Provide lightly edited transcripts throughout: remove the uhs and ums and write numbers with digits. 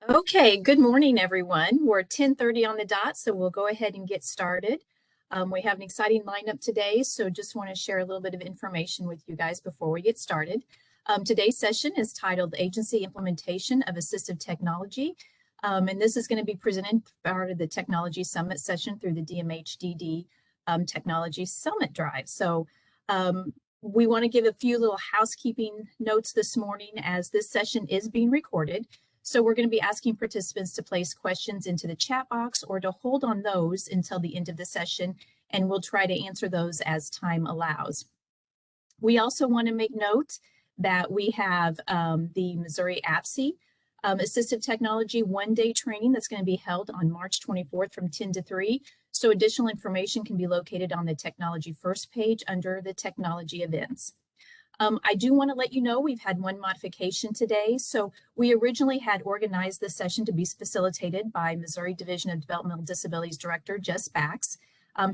Okay, good morning, everyone. We're 10:30 on the dot, so we'll go ahead and get started. We have an exciting lineup today, so just want to share a little bit of information with you guys before we get started. Today's session is titled Agency Implementation of Assistive Technology, and this is going to be presented part of the Technology Summit session through the DMHDD Technology Summit Drive. So we want to give a few little housekeeping notes this morning as this session is being recorded. So we're going to be asking participants to place questions into the chat box or to hold on those until the end of the session, and we'll try to answer those as time allows. We also want to make note that we have the Missouri APSE Assistive Technology one-day training that's going to be held on March 24th from 10 to 3. So additional information can be located on the Technology First page under the Technology Events. I do want to let you know we've had one modification today. So we originally had organized this session to be facilitated by Missouri Division of Developmental Disabilities Director Jess Bax.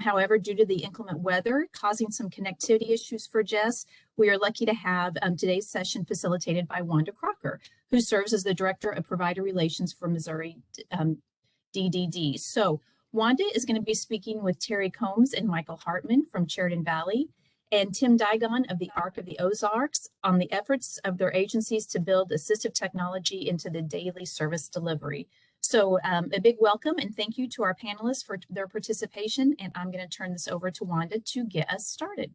However, due to the inclement weather causing some connectivity issues for Jess, we are lucky to have today's session facilitated by Wanda Crocker, who serves as the Director of Provider Relations for Missouri DDD. So Wanda is going to be speaking with Terry Combs and Michael Hartman from Sheridan Valley, and Tim Digon of the Arc of the Ozarks on the efforts of their agencies to build assistive technology into the daily service delivery. So a big welcome and thank you to our panelists for their participation. And I'm going to turn this over to Wanda to get us started.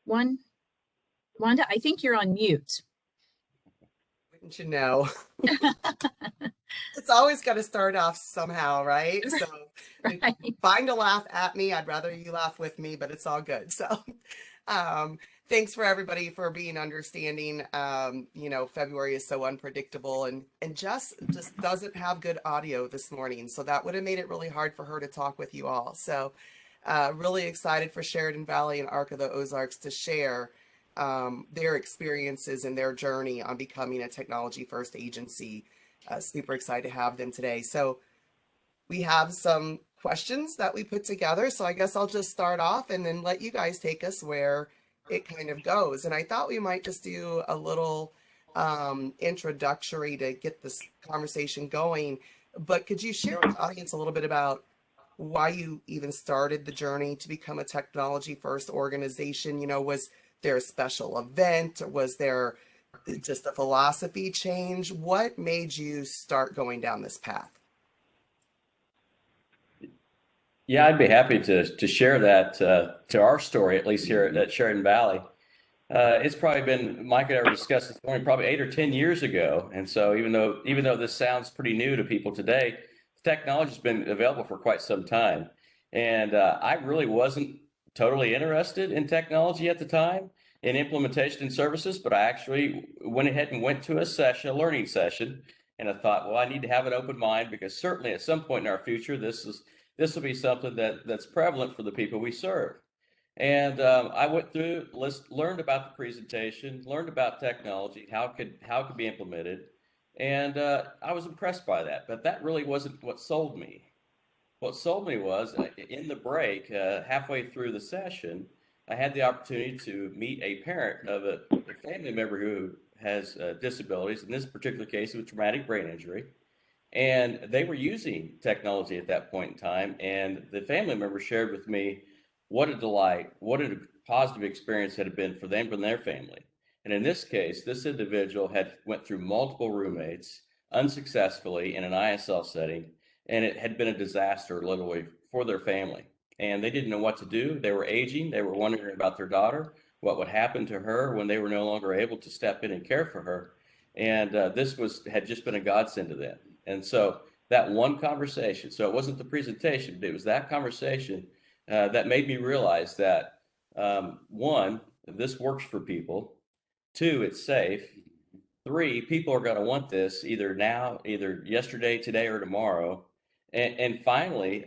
Wanda, I think you're on mute. Wouldn't you know? It's always got to start off somehow, right? So right. Find a laugh at me. I'd rather you laugh with me, but it's all good. So thanks for everybody for being understanding. February is so unpredictable and Jess just doesn't have good audio this morning. So that would have made it really hard for her to talk with you all. So really excited for Sheridan Valley and Arc of the Ozarks to share their experiences and their journey on becoming a technology first agency. Super excited to have them today. So we have some questions that we put together. So I guess I'll just start off and then let you guys take us where it kind of goes. And I thought we might just do a little introductory to get this conversation going. But could you share with the audience a little bit about why you even started the journey to become a technology first organization? Was there a special event? Was there just a philosophy change? What made you start going down this path? Yeah, I'd be happy to share that to our story, at least here at Sheridan Valley. It's probably been, Mike and I were discussing this morning, probably 8 or 10 years ago. And so even though this sounds pretty new to people today, technology's been available for quite some time. And I really wasn't totally interested in technology at the time, in implementation and services, but I actually went ahead and went to a learning session, and I thought, well, I need to have an open mind because certainly at some point in our future, this will be something that's prevalent for the people we serve. And I went through, learned about the presentation, learned about technology, how it could be implemented, and I was impressed by that. But that really wasn't what sold me. What sold me was in the break, halfway through the session, I had the opportunity to meet a parent of a family member who has disabilities. In this particular case, it was traumatic brain injury. And they were using technology at that point in time. And the family member shared with me what a delight, what a positive experience it had been for them and their family. And in this case, this individual had went through multiple roommates unsuccessfully in an ISL setting, and it had been a disaster literally for their family. And they didn't know what to do. They were aging. They were wondering about their daughter, what would happen to her when they were no longer able to step in and care for her. And this had just been a godsend to them. And so that one conversation, so it wasn't the presentation, but it was that conversation that made me realize that, one, this works for people. 2, it's safe. 3, people are going to want this either now, either yesterday, today, or tomorrow. And finally,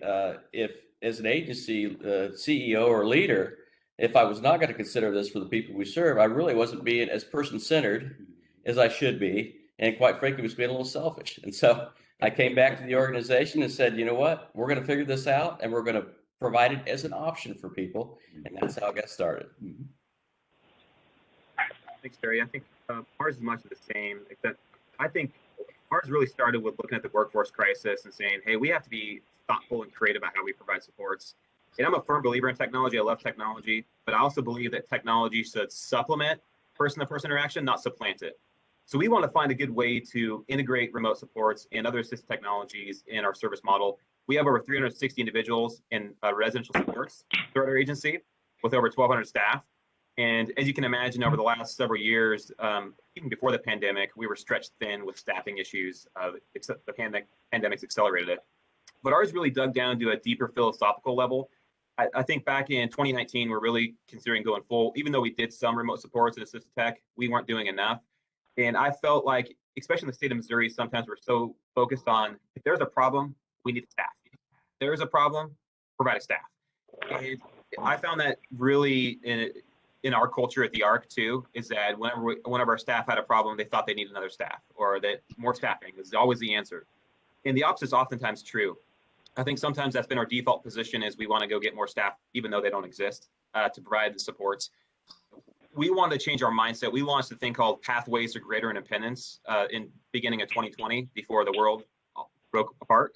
if as an agency CEO or leader, if I was not going to consider this for the people we serve, I really wasn't being as person-centered as I should be. And quite frankly, was being a little selfish. And so I came back to the organization and said, you know what, we're going to figure this out and we're going to provide it as an option for people. And that's how I got started. Thanks, Terry. I think ours is much of the same, except I think ours really started with looking at the workforce crisis and saying, hey, we have to be thoughtful and creative about how we provide supports. And I'm a firm believer in technology. I love technology, but I also believe that technology should supplement person-to-person interaction, not supplant it. So we want to find a good way to integrate remote supports and other assistive technologies in our service model. We have over 360 individuals in residential supports throughout our agency with over 1,200 staff. And as you can imagine, over the last several years, even before the pandemic, we were stretched thin with staffing issues. The pandemic's accelerated it. But ours really dug down to a deeper philosophical level. I think back in 2019, we're really considering going full. Even though we did some remote supports and assistive tech, we weren't doing enough. And I felt like, especially in the state of Missouri, sometimes we're so focused on, if there's a problem, we need staff. If there's a problem, provide a staff. And I found that really in our culture at the ARC too, is that whenever our staff had a problem, they thought they needed another staff, or that more staffing is always the answer. And the opposite is oftentimes true. I think sometimes that's been our default position, is we want to go get more staff, even though they don't exist, to provide the supports. We wanted to change our mindset. We launched a thing called Pathways to Greater Independence in beginning of 2020, before the world broke apart.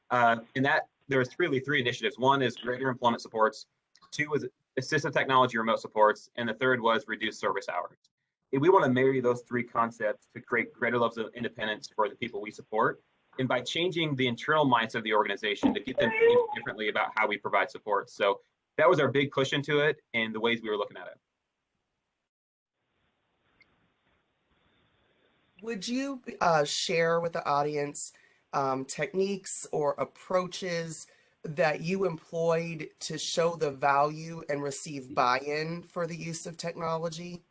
And that there was really three initiatives. One is greater employment supports. Two was assistive technology remote supports. And the third was reduced service hours. And we want to marry those three concepts to create greater levels of independence for the people we support. And by changing the internal mindset of the organization to get them to think differently about how we provide support. So that was our big push into it and the ways we were looking at it. Would you share with the audience techniques or approaches that you employed to show the value and receive buy-in for the use of technology?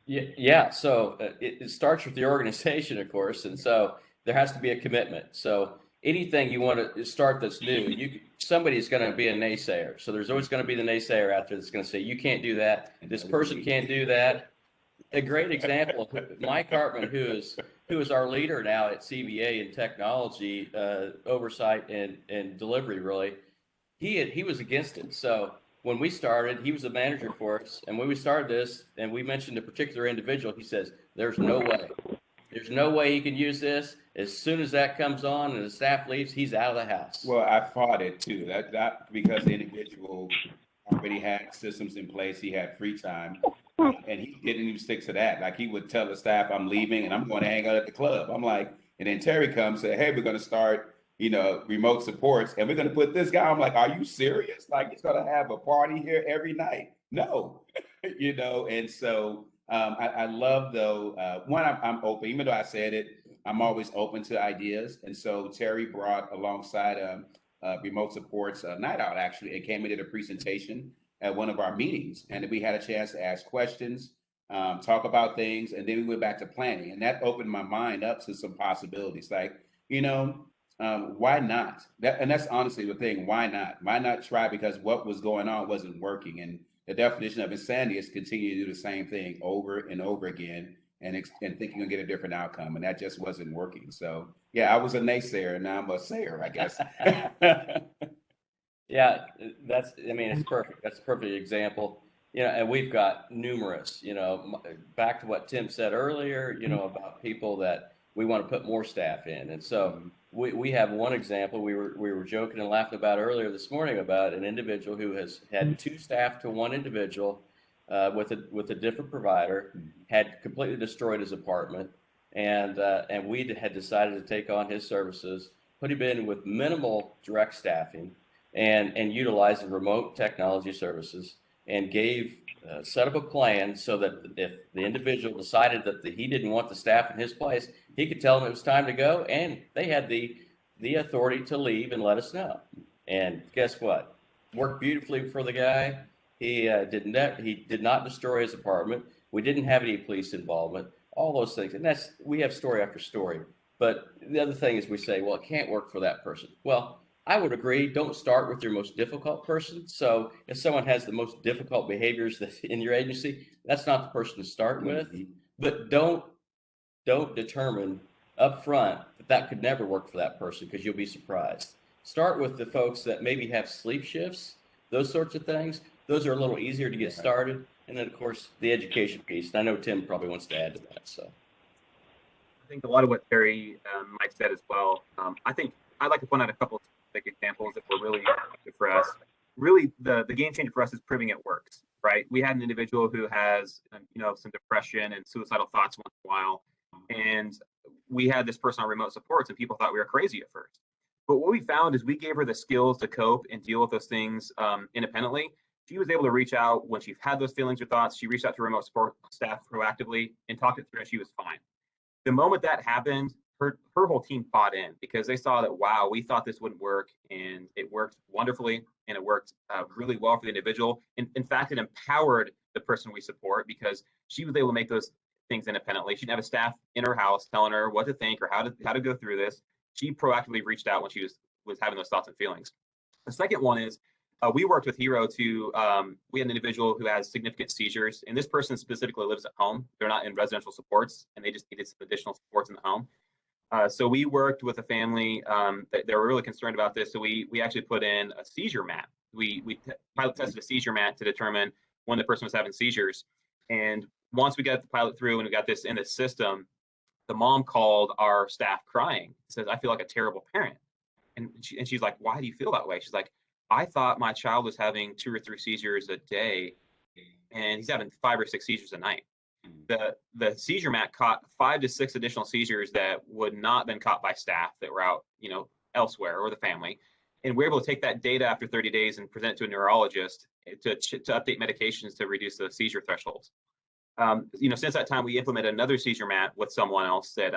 Yeah. So it starts with the organization, of course, and so there has to be a commitment. So anything you want to start that's new, somebody's going to be a naysayer. So there's always going to be the naysayer out there that's going to say, you can't do that. This person can't do that. A great example, Mike Hartman, who is our leader now at CVA in technology oversight and delivery, really, he was against it. So when we started, he was the manager for us, and when we started this, and we mentioned a particular individual, he says, "There's no way. There's no way he can use this. As soon as that comes on and the staff leaves, he's out of the house." Well, I fought it too. That because the individual already had systems in place, he had free time, and he didn't even stick to that. Like, he would tell the staff, "I'm leaving and I'm going to hang out at the club." I'm like, and then Terry comes and say, "Hey, we're going to start, remote supports, and we're going to put this guy." I'm like, "Are you serious? Like, it's going to have a party here every night?" No, And so I love, though. One, I'm open, even though I said it. I'm always open to ideas, and so Terry brought alongside remote supports night out, actually, and came and did a presentation at one of our meetings, and we had a chance to ask questions, talk about things, and then we went back to planning, and that opened my mind up to some possibilities. Like, why not? And that's honestly the thing. Why not? Why not try? Because what was going on wasn't working, and the definition of insanity is continue to do the same thing over and over again, and thinking you'll get a different outcome, and that just wasn't working. So yeah, I was a naysayer, and now I'm a sayer, I guess. Yeah, it's perfect. That's a perfect example. And we've got numerous, back to what Tim said earlier, about people that we want to put more staff in. And so we have one example we were joking and laughing about earlier this morning about an individual who has had two staff to one individual with a different provider, had completely destroyed his apartment, and we had decided to take on his services, put him in with minimal direct staffing, and utilizing remote technology services, and set up a plan so that if the individual decided that he didn't want the staff in his place, he could tell them it was time to go, and they had the authority to leave and let us know. And guess what? Worked beautifully for the guy. He did not destroy his apartment. We didn't have any police involvement. All those things, and we have story after story. But the other thing is, we say, well, it can't work for that person. Well, I would agree. Don't start with your most difficult person. So if someone has the most difficult behaviors in your agency, that's not the person to start with. But don't determine up front that could never work for that person, because you'll be surprised. Start with the folks that maybe have sleep shifts, those sorts of things. those are a little easier to get started. And then, of course, the education piece. And I know Tim probably wants to add to that. So I think a lot of what Terry Mike said as well. I think I'd like to point out a couple of specific examples that were really good for us. Really, the game changer for us is proving it works, right? We had an individual who has, some depression and suicidal thoughts once in a while. And we had this person on remote supports, and people thought we were crazy at first. But what we found is we gave her the skills to cope and deal with those things independently. She was able to reach out when she had those feelings or thoughts. She reached out to remote support staff proactively and talked it through, and she was fine. The moment that happened, her whole team bought in because they saw that, wow, we thought this wouldn't work, and it worked wonderfully, and it worked really well for the individual. In fact, it empowered the person we support because she was able to make those things independently. She didn't have a staff in her house telling her what to think or how to go through this. She proactively reached out when she was having those thoughts and feelings. The second one is we worked with Hero to, we had an individual who has significant seizures, and this person specifically lives at home. They're not in residential supports, and they just needed some additional supports in the home. So we worked with a family that they were really concerned about this. So we actually put in a seizure mat. We pilot tested a seizure mat to determine when the person was having seizures. And once we got the pilot through and we got this in the system, the mom called our staff crying, says, "I feel like a terrible parent." And she's like, "Why do you feel that way?" She's like, "I thought my child was having 2 or 3 seizures a day, and he's having 5 or 6 seizures a night." The seizure mat caught 5 to 6 additional seizures that would not have been caught by staff that were out, elsewhere, or the family. And we're able to take that data after 30 days and present it to a neurologist to update medications to reduce the seizure thresholds. Since that time, we implemented another seizure mat with someone else that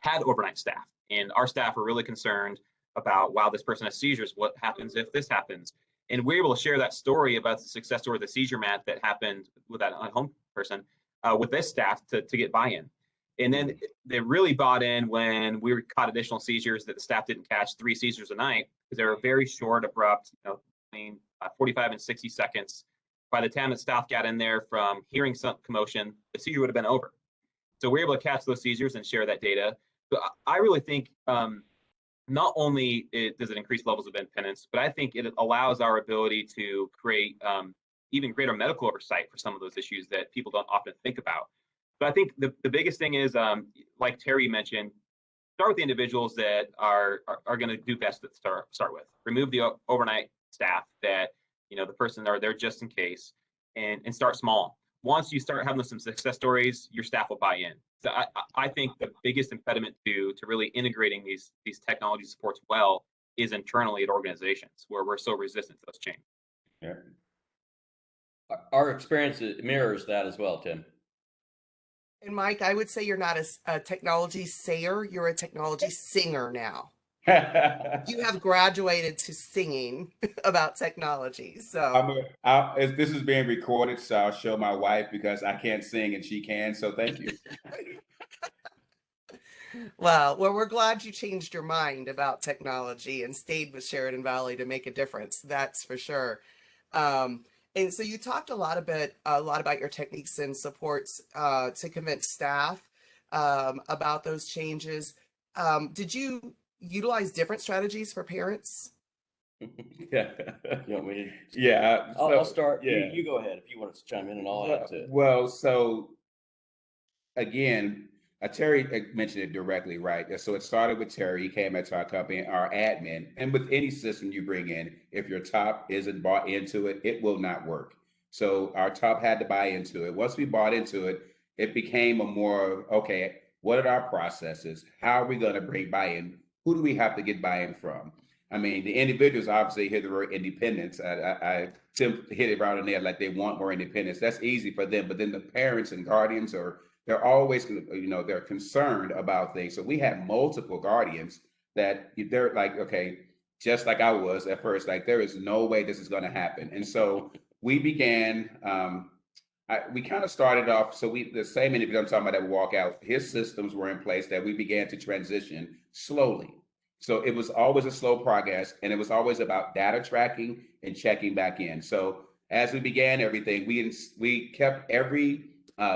had overnight staff, and our staff were really concerned about, wow, this person has seizures. What happens if this happens? And we're able to share that story about the success story of the seizure mat that happened with that home person with this staff to get buy-in. And then they really bought in when we caught additional seizures that the staff didn't catch, 3 seizures a night, because they were very short, abrupt, between 45 and 60 seconds. By the time the staff got in there from hearing some commotion, the seizure would have been over. So we're able to catch those seizures and share that data. So I really think not only does it increase levels of independence, but I think it allows our ability to create even greater medical oversight for some of those issues that people don't often think about. But I think the biggest thing is, like Terry mentioned, start with the individuals that are going to do best to start with. Remove the overnight staff that, the person are there just in case, and start small. Once you start having some success stories, your staff will buy in. So I think the biggest impediment to really integrating these technology supports well is internally at organizations where we're so resistant to those changes. Yeah. our experience mirrors that as well, Tim. And Mike, I would say you're not a technology sayer, you're a technology singer now. You have graduated to singing about technology. So this is being recorded, so I'll show my wife because I can't sing and she can. So thank you. well, we're glad you changed your mind about technology and stayed with Sheridan Valley to make a difference. That's for sure. And so you talked a lot about your techniques and supports to convince staff about those changes. Did you utilize different strategies for parents? Yeah. You want me to? Yeah. I'll start. Yeah. You go ahead if you want to chime in, and I'll add to it. Well, so again, Terry mentioned it directly, right? So it started with Terry. He came into our company, our admin, and with any system you bring in, if your top isn't bought into it, it will not work. So our top had to buy into it. Once we bought into it, it became a more, okay, what are our processes? How are we going to bring buy-in? Who do we have to get buy-in from? I mean, the individuals obviously hear the word independence. I hit it right on there, like they want more independence. That's easy for them. But then the parents and guardians they're always, they're concerned about things. So we had multiple guardians that they're like, okay, just like I was at first, like there is no way this is going to happen. And so we began, we kind of started off. So the same individual I'm talking about that walk out, his systems were in place that we began to transition slowly. So it was always a slow progress, and it was always about data tracking and checking back in. So as we began everything, we kept every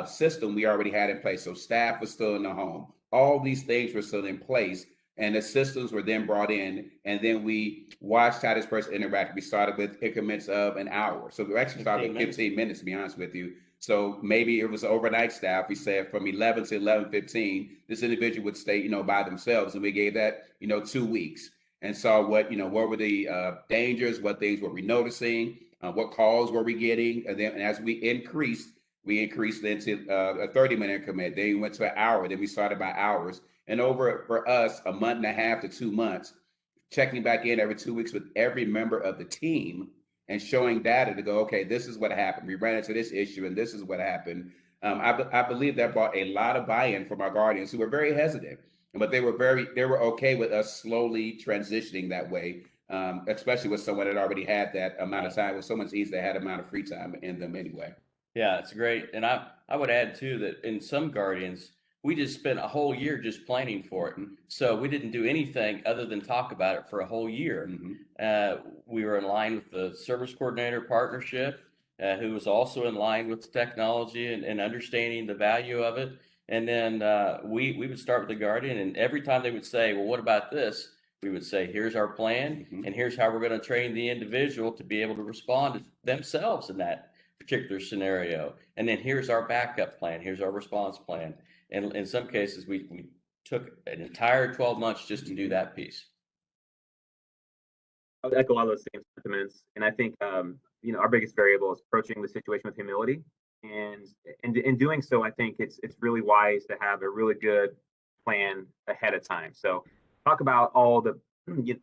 system we already had in place. So staff was still in the home. All these things were still in place. and the systems were then brought in, and then we watched how this person interacted. We started with increments of an hour. So we actually started with 15 minutes, to be honest with you. So maybe it was overnight staff. We said from 11 to 11:15, this individual would stay, by themselves. And we gave that, 2 weeks, and saw what were the dangers, what things were we noticing, what calls were we getting. And then as we increased into a 30-minute increment. Then we went to an hour. Then we started by hours. And over, for us, a month and a half to 2 months, checking back in every 2 weeks with every member of the team and showing data to go, okay, this is what happened. We ran into this issue and this is what happened. I believe that brought a lot of buy-in from our guardians, who were very hesitant, but they were okay with us slowly transitioning that way, especially with someone that already had that amount of time, with someone's easy, they had amount of free time in them anyway. Yeah, it's great. And I would add too that in some guardians, we just spent a whole year just planning for it. So we didn't do anything other than talk about it for a whole year. We were in line with the service coordinator partnership, who was also in line with the technology and understanding the value of it. And then we would start with the guardian, and every time they would say, well, what about this? We would say, here's our plan, and here's how we're going to train the individual to be able to respond to themselves in that particular scenario. And then here's our backup plan. Here's our response plan. And in some cases, we took an entire 12 months just to do that piece. I would echo all those same sentiments. And I think, our biggest variable is approaching the situation with humility. And in doing so, I think it's really wise to have a really good plan ahead of time. So talk about all the,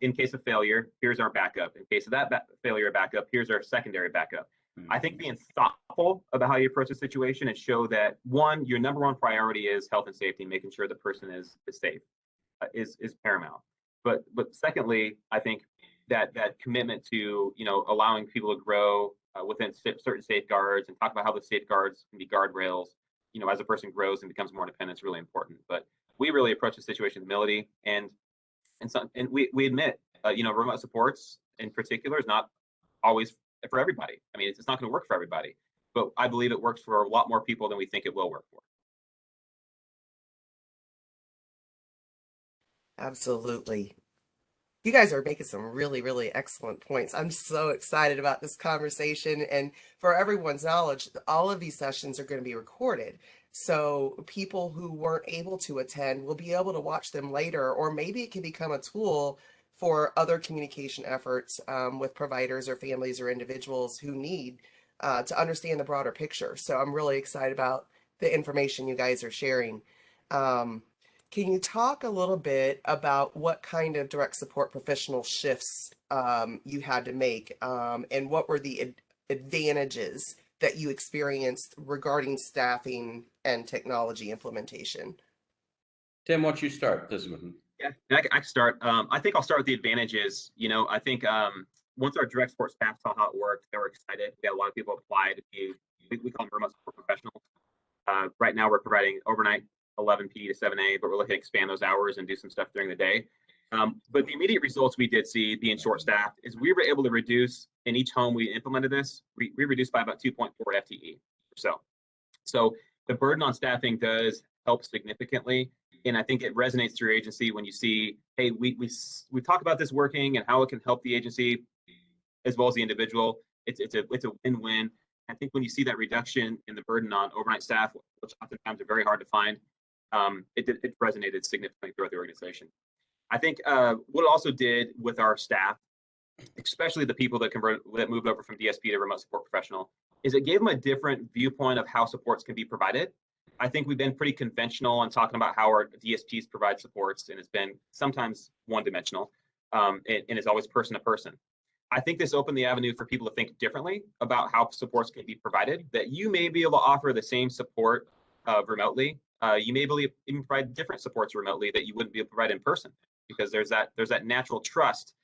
in case of failure, here's our backup. In case of that failure backup, here's our secondary backup. I think being thoughtful about how you approach the situation and show that, one, your number one priority is health and safety, making sure the person is safe, is paramount. But secondly, I think that commitment to allowing people to grow within certain safeguards, and talk about how the safeguards can be guardrails. As a person grows and becomes more independent, it's really important. But we really approach the situation with humility, and we admit, remote supports in particular is not always for everybody. I mean, it's not going to work for everybody, but I believe it works for a lot more people than we think it will work for. Absolutely. You guys are making some really, really excellent points. I'm so excited about this conversation. And for everyone's knowledge, all of these sessions are going to be recorded. So people who weren't able to attend will be able to watch them later, or maybe it can become a tool for other communication efforts with providers or families or individuals who need to understand the broader picture. So I'm really excited about the information you guys are sharing. Can you talk a little bit about what kind of direct support professional shifts you had to make, and what were the advantages that you experienced regarding staffing and technology implementation? Tim, why don't you start this one? Yeah, I can start. I think I'll start with the advantages. I think once our direct support staff saw how it worked, they were excited. We had a lot of people apply to be, we call them remote support professionals. Right now, we're providing overnight 11p to 7a, but we're looking to expand those hours and do some stuff during the day. But the immediate results we did see being short-staffed is we were able to reduce, in each home we implemented this, we reduced by about 2.4 FTE or so. So the burden on staffing does help significantly. And I think it resonates through your agency when you see, hey, we talk about this working and how it can help the agency as well as the individual. It's a win-win. I think when you see that reduction in the burden on overnight staff, which oftentimes are very hard to find, it resonated significantly throughout the organization. I think what it also did with our staff, especially the people that moved over from DSP to remote support professional, is it gave them a different viewpoint of how supports can be provided. I think we've been pretty conventional on talking about how our DSPs provide supports, and it's been sometimes one-dimensional, and it's always person to person. I think this opened the avenue for people to think differently about how supports can be provided, that you may be able to offer the same support remotely. You may be able to even provide different supports remotely that you wouldn't be able to provide in person, because there's that natural trust.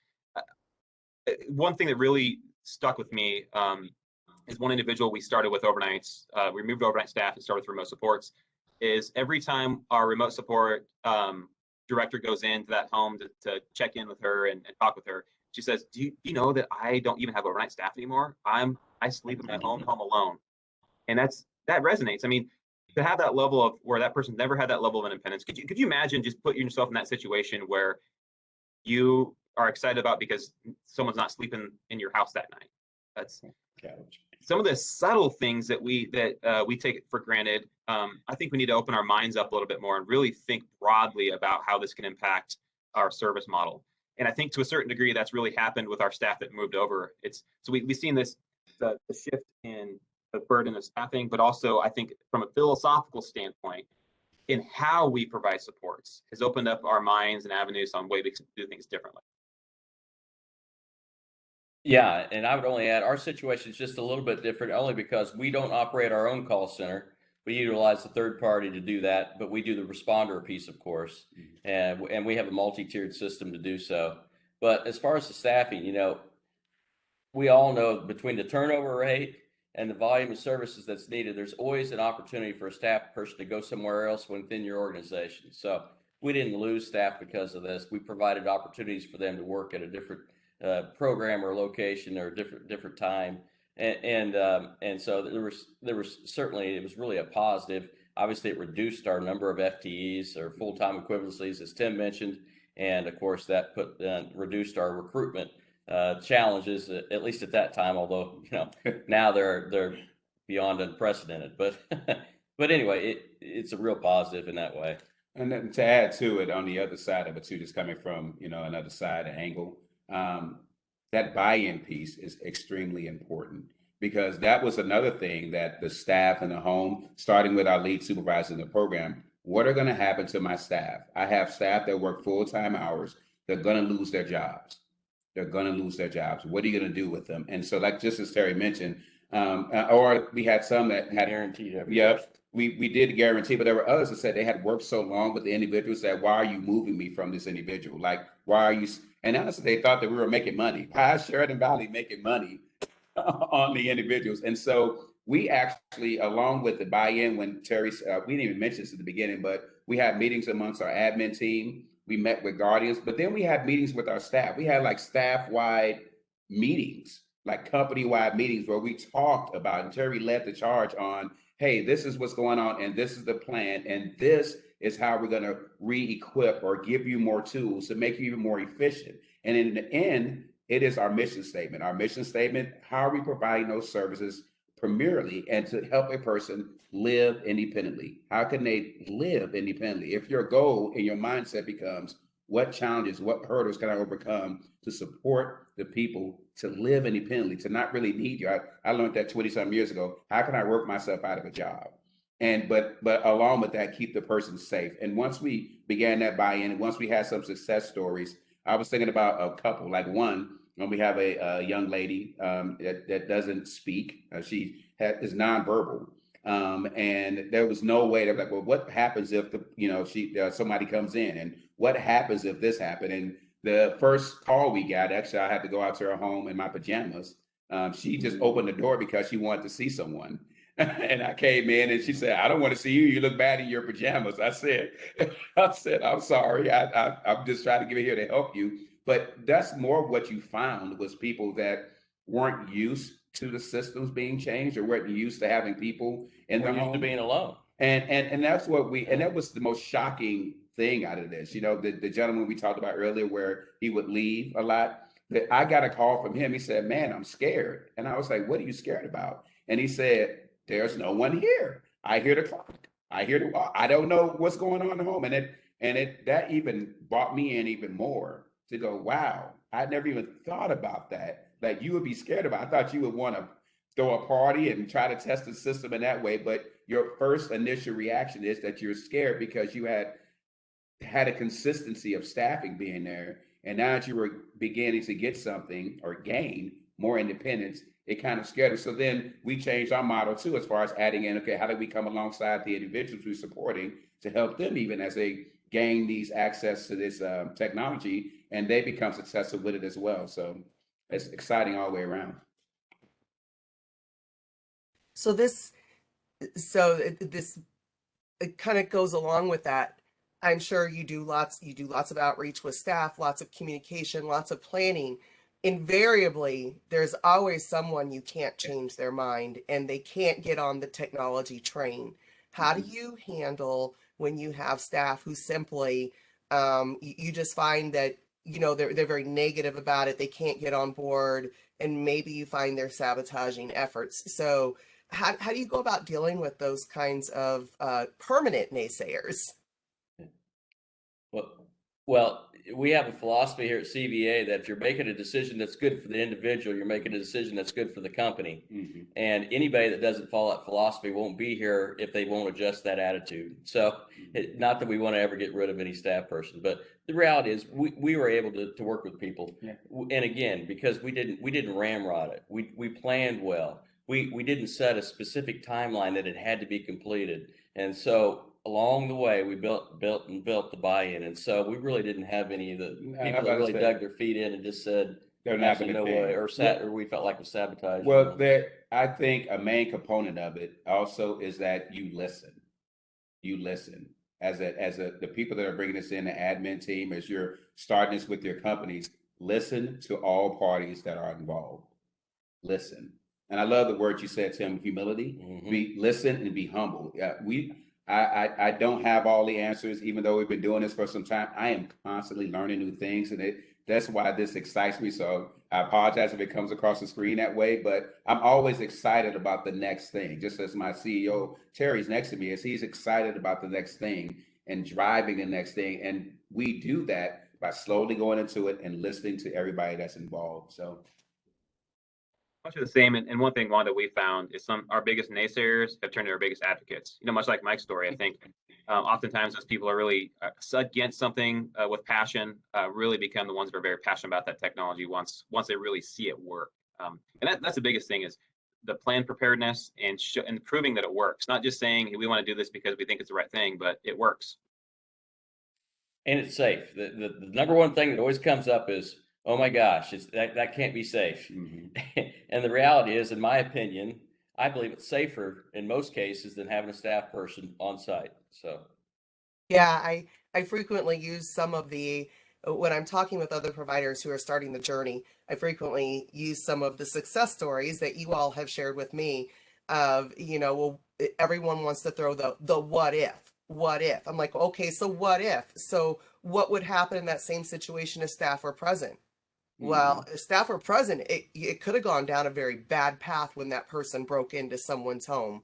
One thing that really stuck with me is one individual we started with overnights. We removed overnight staff and started with remote supports. Is every time our remote support director goes into that home to check in with her and talk with her, she says, do you know that I don't even have overnight staff anymore? I sleep in my home alone. And that resonates. I mean, to have that level of where that person never had that level of independence. Could you imagine just putting yourself in that situation where you are excited about because someone's not sleeping in your house that night? That's some of the subtle things that we take for granted. I think we need to open our minds up a little bit more and really think broadly about how this can impact our service model. And I think to a certain degree, that's really happened with our staff that moved over. We've seen this the shift in the burden of staffing, but also I think from a philosophical standpoint, in how we provide supports has opened up our minds and avenues on ways to do things differently. Yeah, and I would only add our situation is just a little bit different only because we don't operate our own call center. We utilize a third party to do that, but we do the responder piece, of course, and we have a multi-tiered system to do so. But as far as the staffing, we all know between the turnover rate and the volume of services that's needed, there's always an opportunity for a staff person to go somewhere else within your organization. So we didn't lose staff because of this. We provided opportunities for them to work at a different program or location or different time, and so there was certainly, it was really a positive. Obviously, it reduced our number of FTEs or full-time equivalencies, as Tim mentioned, and of course that reduced our recruitment challenges, at least at that time. Although now they're beyond unprecedented, but but anyway, it's a real positive in that way. And then to add to it, on the other side of it too, just coming from another side angle. That buy-in piece is extremely important, because that was another thing that the staff in the home, starting with our lead supervisor in the program, what are going to happen to my staff? I have staff that work full-time hours. They're going to lose their jobs. They're going to lose their jobs. What are you going to do with them? And so, like just as Terry mentioned, or we had some that had guaranteed. Yep. We did guarantee, but there were others that said they had worked so long with the individuals that, why are you moving me from this individual? Like, why are you? And honestly, they thought that we were making money. Why is Sheridan Valley making money on the individuals? And so we actually, along with the buy-in, when Terry, we didn't even mention this at the beginning, but we had meetings amongst our admin team. We met with guardians, but then we had meetings with our staff. We had like staff-wide meetings, like company-wide meetings, where we talked about, and Terry led the charge on, hey, this is what's going on, and this is the plan, and this is how we're going to re-equip or give you more tools to make you even more efficient. And in the end, it is our mission statement. Our mission statement, how are we providing those services primarily and to help a person live independently? How can they live independently? If your goal and your mindset becomes, what challenges, what hurdles can I overcome to support the people to live independently, to not really need you? I learned that 20-something years ago. How can I work myself out of a job? And but along with that, keep the person safe. And once we began that buy-in, and once we had some success stories, I was thinking about a couple. Like one, when we have a young lady that doesn't speak, she is nonverbal, and there was no way. They're like, well, what happens if somebody comes in, and what happens if this happened? And the first call we got, actually, I had to go out to her home in my pajamas. She just opened the door because she wanted to see someone. And I came in and she said, I don't want to see you. You look bad in your pajamas. I said, I'm sorry. I'm just trying to get here to help you. But that's more what you found was people that weren't used to the systems being changed or weren't used to having people in their home. Used to being alone. And that's what and that was the most shocking thing out of this. The gentleman we talked about earlier where he would leave a lot, that I got a call from him. He said, man, I'm scared. And I was like, what are you scared about? And he said, there's no one here. I hear the clock. I hear the I don't know what's going on at home. And that even brought me in even more to go, wow, I never even thought about that. Like you would be scared about. I thought you would want to throw a party and try to test the system in that way. But your first initial reaction is that you're scared because you had a consistency of staffing being there. And now that you were beginning to get something or gain more independence, it kind of scared us. So then we changed our model too, as far as adding in, okay, how do we come alongside the individuals we're supporting to help them even as they gain these access to this technology and they become successful with it as well. So it's exciting all the way around. So this it kind of goes along with that. I'm sure you do lots of outreach with staff, lots of communication, lots of planning. Invariably, there's always someone you can't change their mind and they can't get on the technology train. How do you handle when you have staff who simply, you just find that, they're very negative about it, they can't get on board, and maybe you find they're sabotaging efforts. So how do you go about dealing with those kinds of permanent naysayers? Well, well, we have a philosophy here at CVA that if you're making a decision that's good for the individual, you're making a decision that's good for the company. And anybody that doesn't follow that philosophy won't be here if they won't adjust that attitude. So not that we want to ever get rid of any staff person, but the reality is we were able to work with people. Yeah. And again, because we didn't ramrod it. We planned well. We didn't set a specific timeline that it had to be completed. And so along the way, we built the buy-in, and so we really didn't have any of the people that really dug their feet in and just said, they're not going to no way, or we felt like it was sabotage. Well, I think a main component of it also is that you listen. You listen as the people that are bringing this in, the admin team, as you're starting this with your companies, listen to all parties that are involved. Listen. And I love the word you said, Tim, humility. Listen and be humble. I don't have all the answers, even though we've been doing this for some time. I am constantly learning new things, and that's why this excites me. So I apologize if it comes across the screen that way, but I'm always excited about the next thing. Just as my CEO, Terry's next to me, as he's excited about the next thing and driving the next thing. And we do that by slowly going into it and listening to everybody that's involved. So much of the same. And one thing, Wanda, we found is our biggest naysayers have turned into our biggest advocates. Much like Mike's story, I think oftentimes those people are really against something with passion, really become the ones that are very passionate about that technology once they really see it work. And that's the biggest thing, is the plan preparedness and proving that it works. Not just saying, hey, we want to do this because we think it's the right thing, but it works. And it's safe. The number one thing that always comes up is, oh my gosh, that can't be safe. And the reality is, in my opinion, I believe it's safer in most cases than having a staff person on site. So Yeah, I frequently use some of when I'm talking with other providers who are starting the journey, I frequently use some of the success stories that you all have shared with me of, well, everyone wants to throw the what if. What if? I'm like, okay, so what if? So what would happen in that same situation if staff were present? Well, if staff were present, it could have gone down a very bad path when that person broke into someone's home.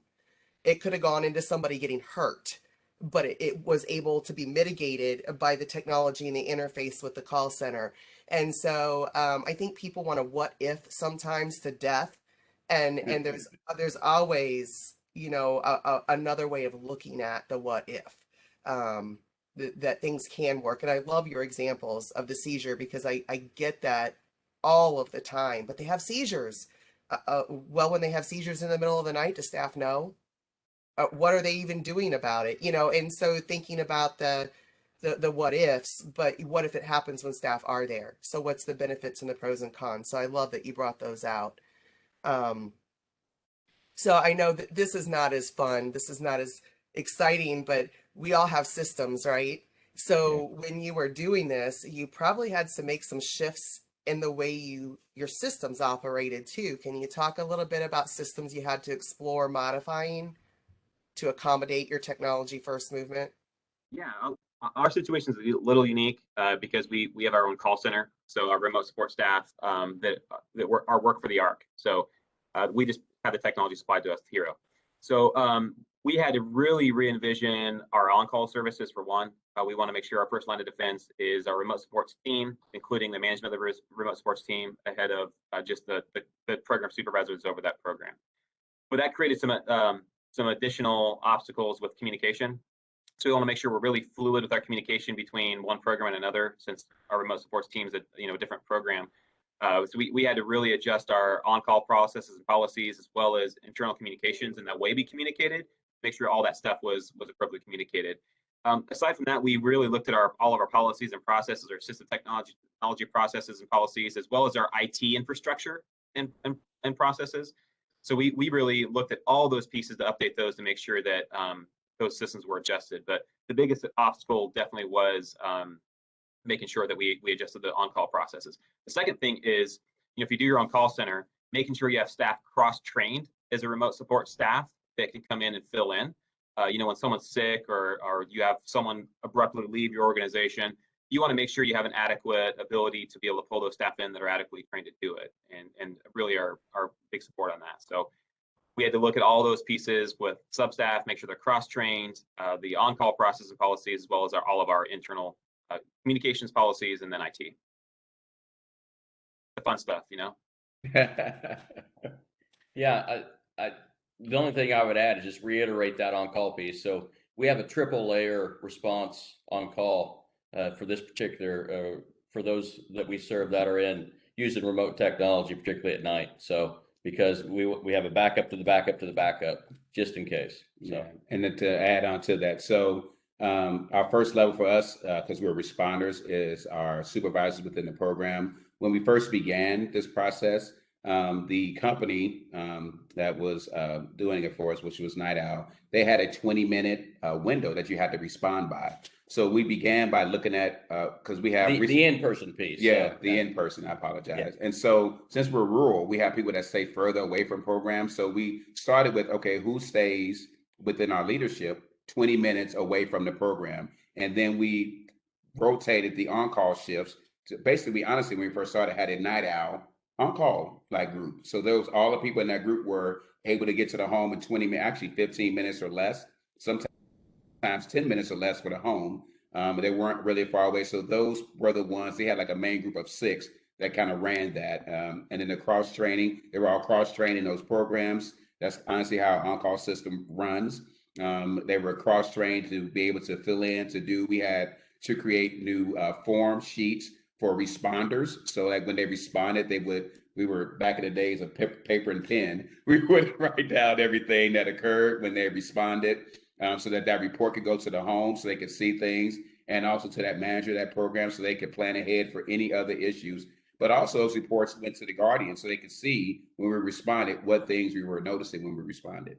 It could have gone into somebody getting hurt, but it was able to be mitigated by the technology and the interface with the call center. And so I think people want to what if sometimes to death, and there's always another way of looking at the what if. That things can work. And I love your examples of the seizure, because I get that all of the time, but they have seizures. Well, when they have seizures in the middle of the night, does staff know? What are they even doing about it? And so thinking about the what ifs, but what if it happens when staff are there? So what's the benefits and the pros and cons? So I love that you brought those out. So I know that this is not as fun, this is not as exciting, but we all have systems, right? So when you were doing this, you probably had to make some shifts in the way your systems operated too. Can you talk a little bit about systems you had to explore modifying to accommodate your technology first movement? Yeah, our situation is a little unique because we have our own call center. So our remote support staff that work for the ARC. So we just have the technology supplied to us, Hero. So we had to really re-envision our on-call services. For one, we want to make sure our first line of defense is our remote supports team, including the management of the remote supports team, ahead of just the program supervisors over that program. But that created some additional obstacles with communication. So we want to make sure we're really fluid with our communication between one program and another, since our remote supports team is a different program. So we had to really adjust our on-call processes and policies, as well as internal communications, and that way we communicated, make sure all that stuff was appropriately communicated. Aside from that, we really looked at all of our policies and processes, our assistive technology processes and policies, as well as our IT infrastructure and processes. So we really looked at all those pieces to update those to make sure that those systems were adjusted. But the biggest obstacle definitely was making sure that we adjusted the on-call processes. The second thing is, if you do your own call center, making sure you have staff cross-trained as a remote support staff that can come in and fill in. when someone's sick or you have someone abruptly leave your organization, you want to make sure you have an adequate ability to be able to pull those staff in that are adequately trained to do it, and really are big support on that. So we had to look at all those pieces with substaff, make sure they're cross-trained, the on-call process and policies, as well as all of our internal communications policies, and then IT. The fun stuff, Yeah, the only thing I would add is just reiterate that on-call piece. So we have a triple layer response on call for this particular, for those that we serve that are in using remote technology, particularly at night. So because we have a backup to the backup to the backup, just in case. So. Yeah. And then to add on to that, so our first level for us, because we're responders, is our supervisors within the program. When we first began this process, the company that was doing it for us, which was Night Owl, they had a 20-minute window that you had to respond by. So we began by looking at, because we have the in-person piece. Yeah, so, the in-person, I apologize. Yeah. And so since we're rural, we have people that stay further away from programs. So we started with, okay, who stays within our leadership 20 minutes away from the program? And then we rotated the on-call shifts to basically, honestly, when we first started, had a Night Owl on-call like group. So those, all the people in that group were able to get to the home in 20 minutes, actually 15 minutes or less. Sometimes 10 minutes or less for the home. They weren't really far away. So those were the ones, they had like a main group of 6 that kind of ran that. And then the cross training, they were all cross training those programs. That's honestly how our on-call system runs. They were cross trained to be able to fill in, to do, we had to create new form sheets for responders. So like when they responded, we were back in the days of paper and pen. We would write down everything that occurred when they responded. So that report could go to the home so they could see things, and also to that manager of that program so they could plan ahead for any other issues. But also those reports went to the guardian so they could see when we responded what things we were noticing when we responded.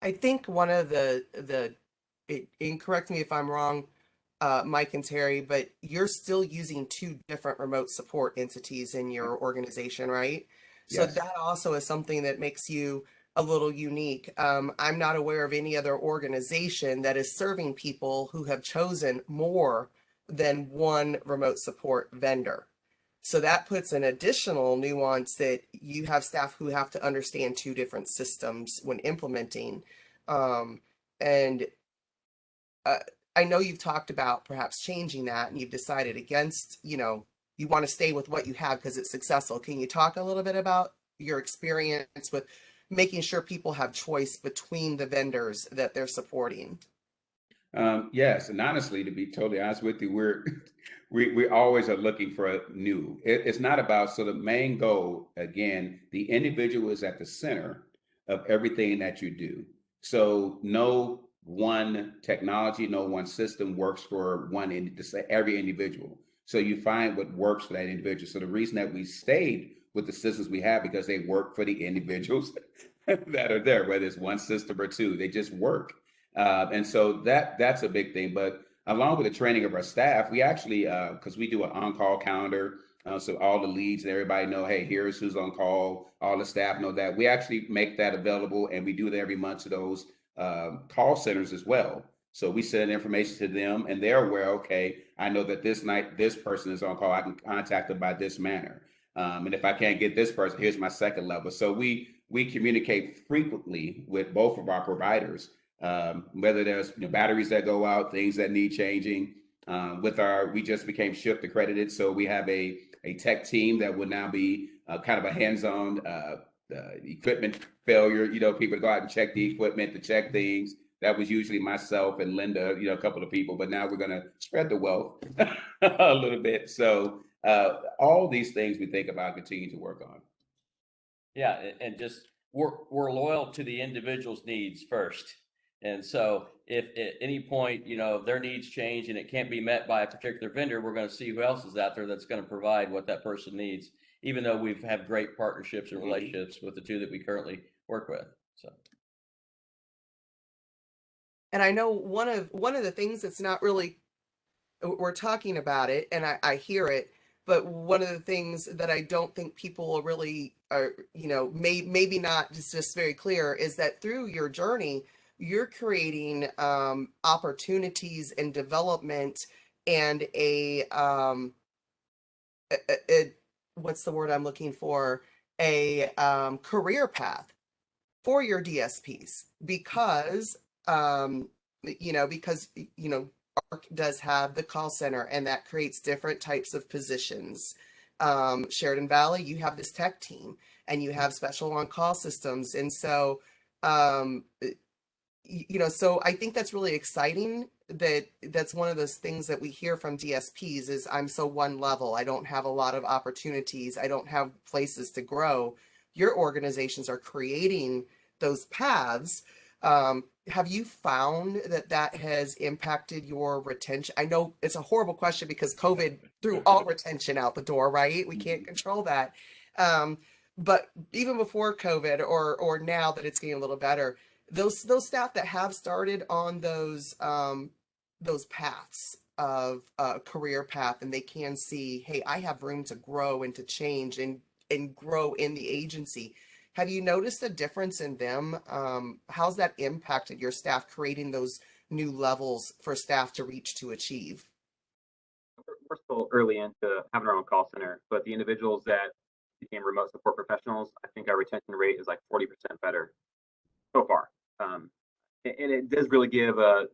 I think one of and correct me if I'm wrong, Mike and Terry, but you're still using 2 different remote support entities in your organization, right? So Yes. that also is something that makes you a little unique. I'm not aware of any other organization that is serving people who have chosen more than one remote support vendor. So that puts an additional nuance that you have staff who have to understand 2 different systems when implementing. And I know you've talked about perhaps changing that, and you've decided against, you want to stay with what you have because it's successful. Can you talk a little bit about your experience with making sure people have choice between the vendors that they're supporting? Yes, and honestly, to be totally honest with you, we always are looking for new. It's not about, so the main goal, again, the individual is at the center of everything that you do. So no one technology, no one system works for every individual. So you find what works for that individual. So the reason that we stayed with the systems we have, because they work for the individuals that are there, whether it's one system or 2, they just work. And so that's a big thing. But along with the training of our staff, we actually, because we do an on-call calendar, so all the leads and everybody know, hey, here's who's on call. All the staff know that. We actually make that available, and we do it every month to those call centers as well. So we send information to them, and they're aware, okay, I know that this night this person is on call. I can contact them by this manner. And if I can't get this person, here's my second level. So we communicate frequently with both of our providers. Whether there's batteries that go out, things that need changing. We just became Shift accredited, so we have a tech team that will now be kind of a hands-on equipment failure. People to go out and check the equipment, to check things. That was usually myself and Linda, a couple of people, but now we're going to spread the wealth a little bit. So all these things we think about continue to work on. Yeah, and just we're loyal to the individual's needs first. And so if at any point, their needs change and it can't be met by a particular vendor, we're going to see who else is out there that's going to provide what that person needs, even though we've had great partnerships and relationships with the 2 that we currently work with. So. And I know one of the things that's not really, we're talking about it and I hear it, but one of the things that I don't think people really maybe not just very clear, is that through your journey, you're creating opportunities and development and a what's the word I'm looking for? A career path for your DSPs because because ARC does have the call center and that creates different types of positions. Sheridan Valley, you have this tech team and you have special on call systems, and so um, so I think that's really exciting. That's one of those things that we hear from DSPs is I'm so one level. I don't have a lot of opportunities. I don't have places to grow. Your organizations are creating those paths. Have you found that has impacted your retention? I know it's a horrible question because COVID threw all retention out the door, right? We can't control that. But even before COVID or now that it's getting a little better, those staff that have started on those paths of career path, and they can see, hey, I have room to grow and to change and grow in the agency. Have you noticed a difference in them? How's that impacted your staff, creating those new levels for staff to reach to achieve? We're still early into having our own call center, but the individuals that became remote support professionals, I think our retention rate is like 40% better so far. And it does really give a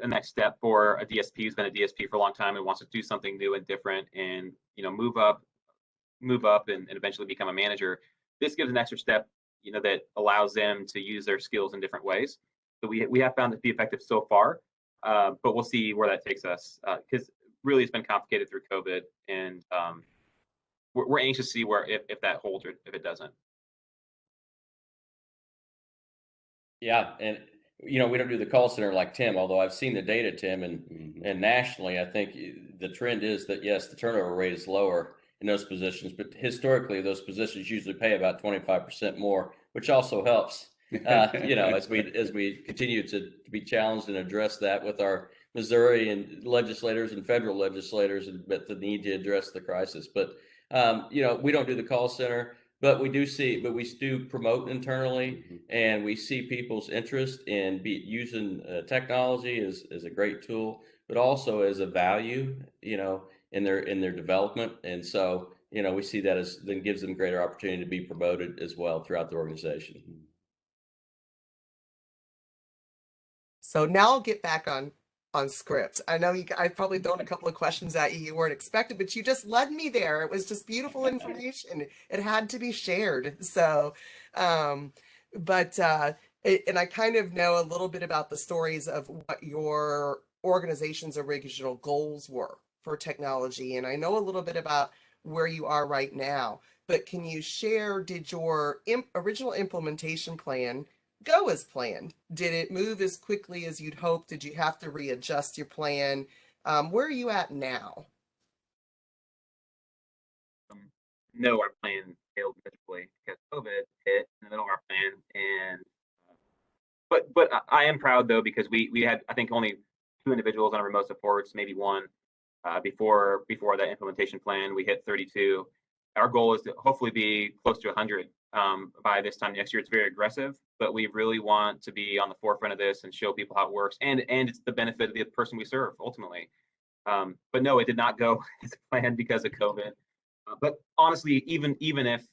next step for a DSP who's been a DSP for a long time and wants to do something new and different, and move up and eventually become a manager. This gives an extra step, that allows them to use their skills in different ways. So we have found it to be effective so far, but we'll see where that takes us, because really it's been complicated through COVID, and we're anxious to see where if that holds or if it doesn't. Yeah, and we don't do the call center like Tim, although I've seen the data, Tim, and nationally, I think the trend is that yes, the turnover rate is lower in those positions, but historically, those positions usually pay about 25% more, which also helps. As we continue to be challenged and address that with our Missouri and legislators and federal legislators, but the need to address the crisis. But we don't do the call center. But we do promote internally, and we see people's interest in using technology as a great tool, but also as a value, in their development. And so, we see that as then gives them greater opportunity to be promoted as well throughout the organization. So now I'll get back on script. I know I've probably thrown a couple of questions at you weren't expected, but you just led me there. It was just beautiful information. It had to be shared. So, and I kind of know a little bit about the stories of what your organization's original goals were for technology. And I know a little bit about where you are right now, but can you share, did your original implementation plan go as planned? Did it move as quickly as you'd hoped? Did you have to readjust your plan? Where are you at now? No, our plan failed miserably because COVID hit in the middle of our plan, and but I am proud though, because we had, I think, only 2 individuals on our remote supports, maybe 1, before that implementation plan. We hit 32. Our goal is to hopefully be close to 100 by this time next year. It's very aggressive, but we really want to be on the forefront of this and show people how it works, and it's the benefit of the person we serve ultimately. But no, it did not go as planned because of COVID. But honestly, even if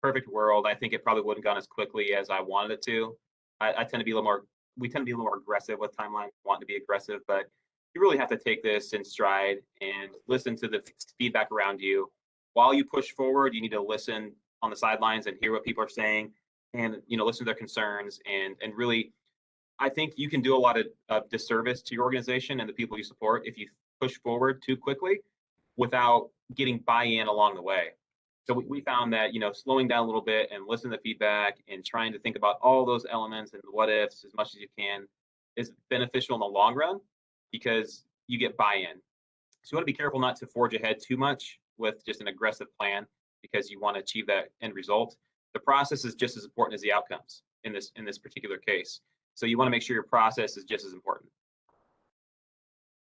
perfect world, I think it probably wouldn't have gone as quickly as I wanted it to. I tend to be a little more. We tend to be a little more aggressive with timelines, wanting to be aggressive, but you really have to take this in stride and listen to the feedback around you. While you push forward, you need to listen on the sidelines and hear what people are saying, and listen to their concerns, and really, I think you can do a lot of disservice to your organization and the people you support if you push forward too quickly without getting buy-in along the way. So we found that slowing down a little bit and listening to feedback and trying to think about all those elements and what ifs as much as you can is beneficial in the long run, because you get buy-in. So you want to be careful not to forge ahead too much with just an aggressive plan, because you want to achieve that end result. The process is just as important as the outcomes in this particular case. So you want to make sure your process is just as important.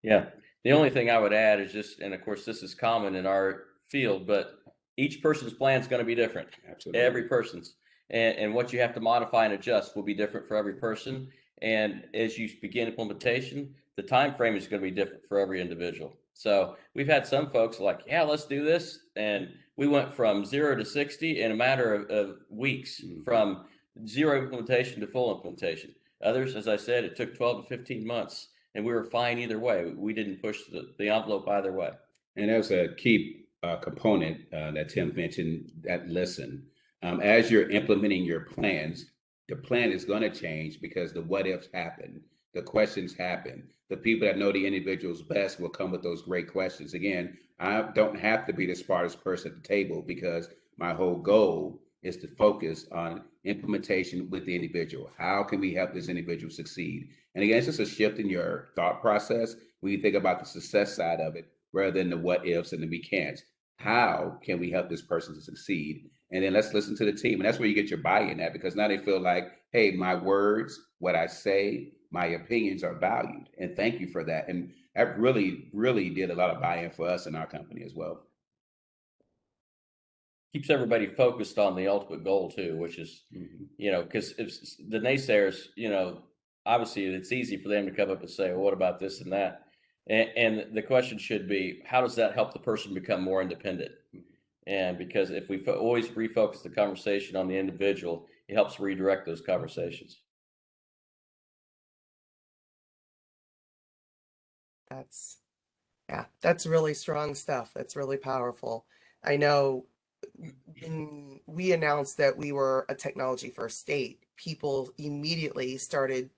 Yeah. The only thing I would add is just, and of course this is common in our field, but each person's plan is going to be different. Absolutely. Every person's. And what you have to modify and adjust will be different for every person. And as you begin implementation, the time frame is going to be different for every individual. So we've had some folks like, yeah, let's do this. And we went from 0 to 60 in a matter of weeks, from zero implementation to full implementation. Others, as I said, it took 12 to 15 months, and we were fine either way. We didn't push the envelope either way. And there's a key component that Tim mentioned, that listen. As you're implementing your plans, the plan is going to change because the what ifs happen, the questions happen. The people that know the individuals best will come with those great questions. Again, I don't have to be the smartest person at the table because my whole goal is to focus on implementation with the individual. How can we help this individual succeed? And again, it's just a shift in your thought process when you think about the success side of it rather than the what ifs and the we can'ts. How can we help this person to succeed? And then let's listen to the team. And that's where you get your buy-in at, because now they feel like, hey, my words, what I say, my opinions are valued. And thank you for that. And that really, really did a lot of buy-in for us in our company as well. Keeps everybody focused on the ultimate goal too, which is, because if the naysayers, obviously it's easy for them to come up and say, well, what about this and that? And the question should be, how does that help the person become more independent? And because if we always refocus the conversation on the individual, it helps redirect those conversations. That's really strong stuff. That's really powerful. I know when we announced that we were a technology first state, people immediately started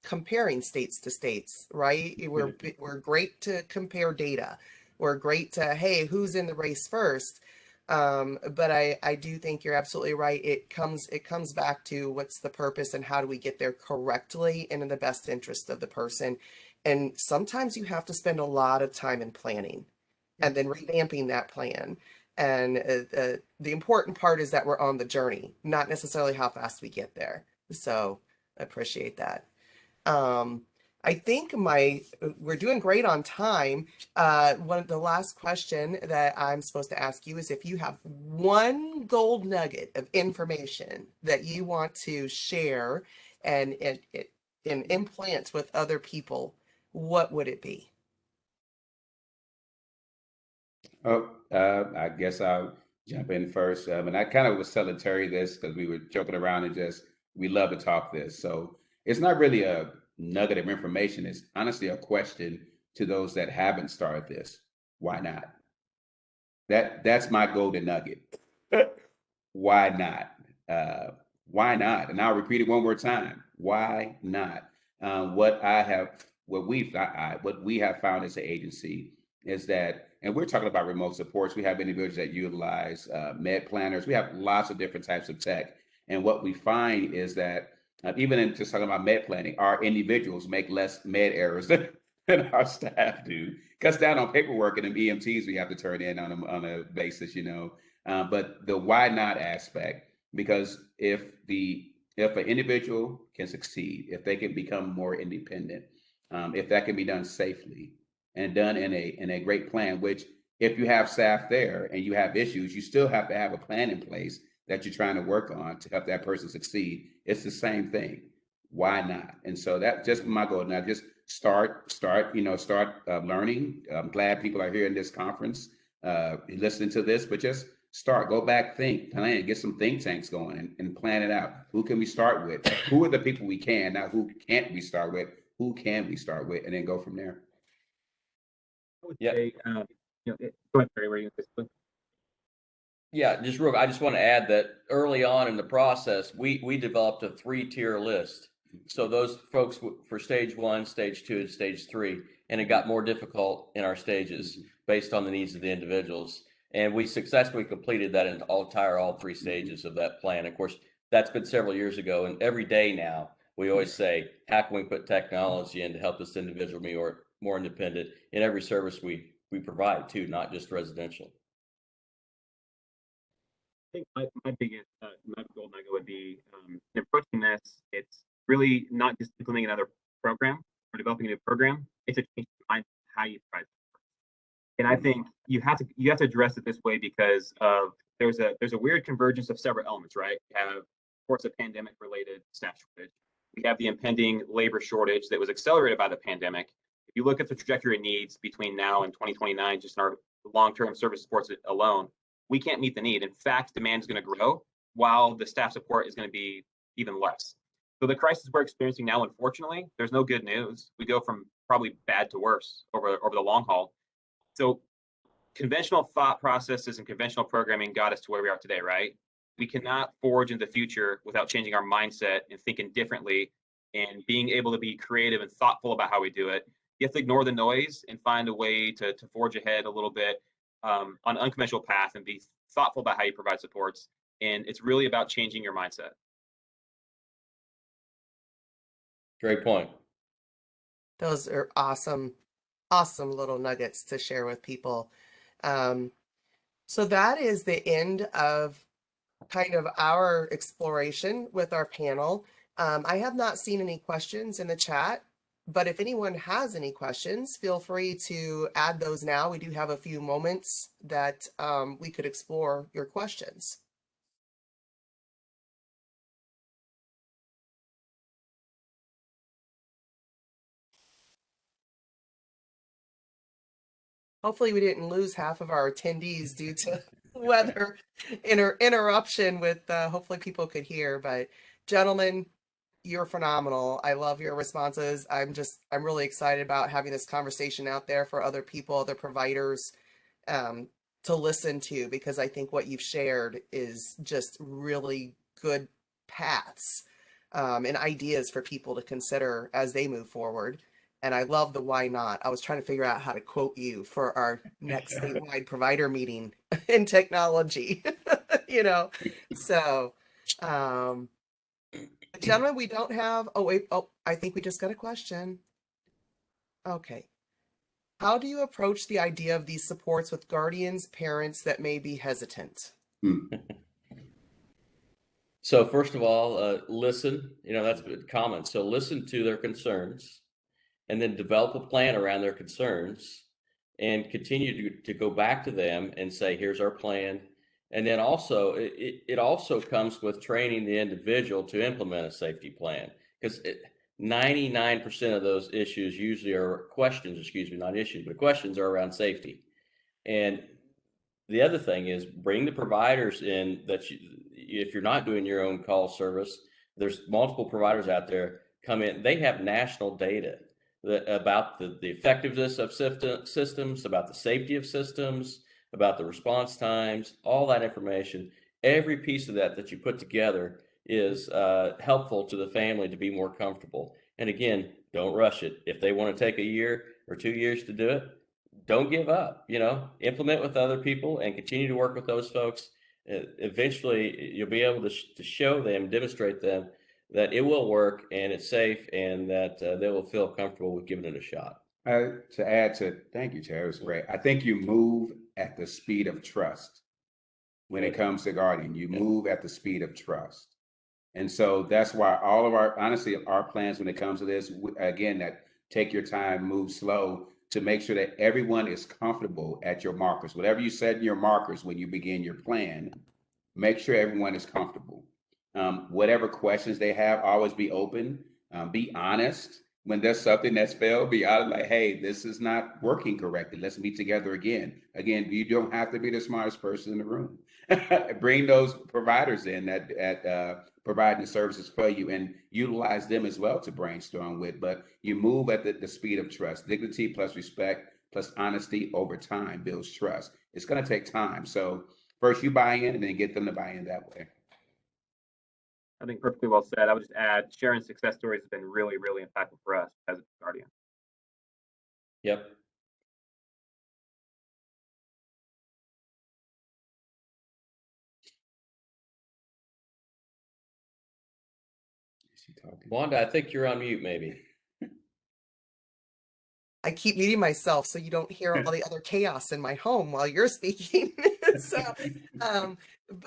comparing states to states, right? We're great to compare data. We're great to, hey, who's in the race first? But I do think you're absolutely right. It comes back to what's the purpose and how do we get there correctly and in the best interest of the person. And sometimes you have to spend a lot of time in planning and then revamping that plan. And the important part is that we're on the journey, not necessarily how fast we get there. So I appreciate that. I think we're doing great on time. The last question that I'm supposed to ask you is if you have one gold nugget of information that you want to share and implant with other people, what would it be? Oh, I guess I'll jump in first. And I kind of was telling Terry this because we were joking around and we love to talk this. So it's not really a nugget of information. It's honestly a question to those that haven't started this. Why not? That's my golden nugget. Why not? Why not? And I'll repeat it one more time. Why not? What we have found as an agency is that, and we're talking about remote supports. We have individuals that utilize med planners. We have lots of different types of tech. And what we find is that even in just talking about med planning, our individuals make less med errors than our staff do. Cuts down on paperwork and the EMTs we have to turn in on a basis, But the why not aspect, because if an individual can succeed, if they can become more independent, if that can be done safely and done in a great plan, which if you have staff there and you have issues, you still have to have a plan in place that you're trying to work on to help that person succeed. It's the same thing. Why not? And so that's just my goal. Now, just start learning. I'm glad people are here in this conference, listening to this, but just start, go back, plan, get some think tanks going and plan it out. Who can we start with? Who are the people we can, not who can't we start with? Who can we start with? And then go from there. I would say, go ahead, Barry, where you going to Yeah, I just want to add that early on in the process, we developed a 3-tier list. So those folks for stage 1, stage 2, and stage 3, and it got more difficult in our stages based on the needs of the individuals. And we successfully completed that in all 3 stages of that plan. Of course, that's been several years ago. And every day now, we always say, how can we put technology in to help this individual be more independent in every service we provide too, not just residential. I think my biggest goal nugget would be in approaching this. It's really not just implementing another program or developing a new program. It's a change in mind how you provide support. And I think you have to address it this way because of there's a weird convergence of several elements, right? You have, of course, a pandemic related staff shortage. We have the impending labor shortage that was accelerated by the pandemic. If you look at the trajectory of needs between now and 2029, just in our long-term service supports alone, we can't meet the need. In fact, demand is going to grow while the staff support is going to be even less. So the crisis we're experiencing now, unfortunately, there's no good news. We go from probably bad to worse over the long haul. So conventional thought processes and conventional programming got us to where we are today, right? We cannot forge into the future without changing our mindset and thinking differently and being able to be creative and thoughtful about how we do it. You have to ignore the noise and find a way to forge ahead a little bit on an unconventional path and be thoughtful about how you provide supports. And it's really about changing your mindset. Great point. Those are awesome, awesome little nuggets to share with people. So that is the end of kind of our exploration with our panel. I have not seen any questions in the chat, but if anyone has any questions, feel free to add those now. We do have a few moments that we could explore your questions. Hopefully we didn't lose half of our attendees due to weather interruption with hopefully people could hear. But gentlemen, you're phenomenal. I love your responses. I'm really excited about having this conversation out there for other people, other providers to listen to, because I think what you've shared is just really good paths and ideas for people to consider as they move forward. And I love the why not. I was trying to figure out how to quote you for our next statewide provider meeting in technology, you know. So, gentlemen, we don't have, I think we just got a question. Okay. How do you approach the idea of these supports with guardians, parents that may be hesitant? So first of all, listen, that's common. So listen to their concerns and then develop a plan around their concerns and continue to go back to them and say, here's our plan. And then also, it also comes with training the individual to implement a safety plan, because 99% of those issues usually are questions, not issues, but questions are around safety. And the other thing is bring the providers in that if you're not doing your own call service, there's multiple providers out there come in. They have national data about the effectiveness of systems, about the safety of systems, about the response times, all that information. Every piece of that you put together is helpful to the family to be more comfortable. And again, don't rush it. If they want to take a year or 2 years to do it, don't give up. Implement with other people and continue to work with those folks. Eventually, you'll be able to show them, demonstrate them that it will work and it's safe and that they will feel comfortable with giving it a shot. Thank you, Terry. It was great. I think you move at the speed of trust when it comes to guardian. You move at the speed of trust. And so that's why all of our plans when it comes to this, again, that take your time, move slow, to make sure that everyone is comfortable at your markers. Whatever you set in your markers when you begin your plan, make sure everyone is comfortable. Whatever questions they have, always be open, be honest. When there's something that's failed, be honest, like, hey, this is not working correctly. Let's meet together again. Again, you don't have to be the smartest person in the room. Bring those providers in that providing the services for you and utilize them as well to brainstorm with. But you move at the speed of trust. Dignity plus respect plus honesty over time builds trust. It's going to take time. So first you buy in and then get them to buy in that way. I think perfectly well said. I would just add, sharing success stories has been really, really impactful for us as a guardian. Yep. Wanda, I think you're on mute, maybe. I keep muting myself so you don't hear all the other chaos in my home while you're speaking.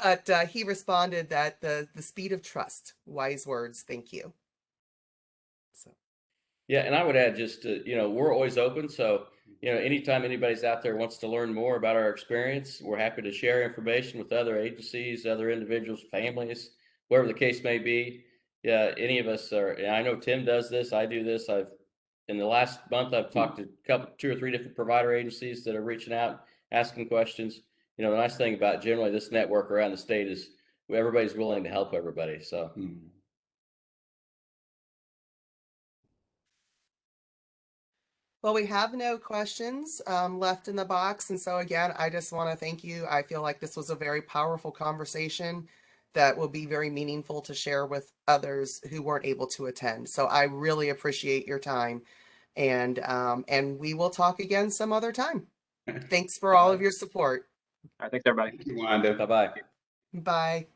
But he responded that the speed of trust, wise words. Thank you. So. Yeah, and I would add just, we're always open. So, anytime anybody's out there wants to learn more about our experience, we're happy to share information with other agencies, other individuals, families, whatever the case may be. Yeah, any of us are. And I know Tim does this. I do this. In the last month, I've talked to two or three different provider agencies that are reaching out, asking questions. The nice thing about generally this network around the state is everybody's willing to help everybody. So. Well, we have no questions left in the box. And so again, I just want to thank you. I feel like this was a very powerful conversation that will be very meaningful to share with others who weren't able to attend. So I really appreciate your time, and we will talk again some other time. Thanks for all of your support. All right, thanks everybody. Thank you, Wanda. Bye-bye. Bye.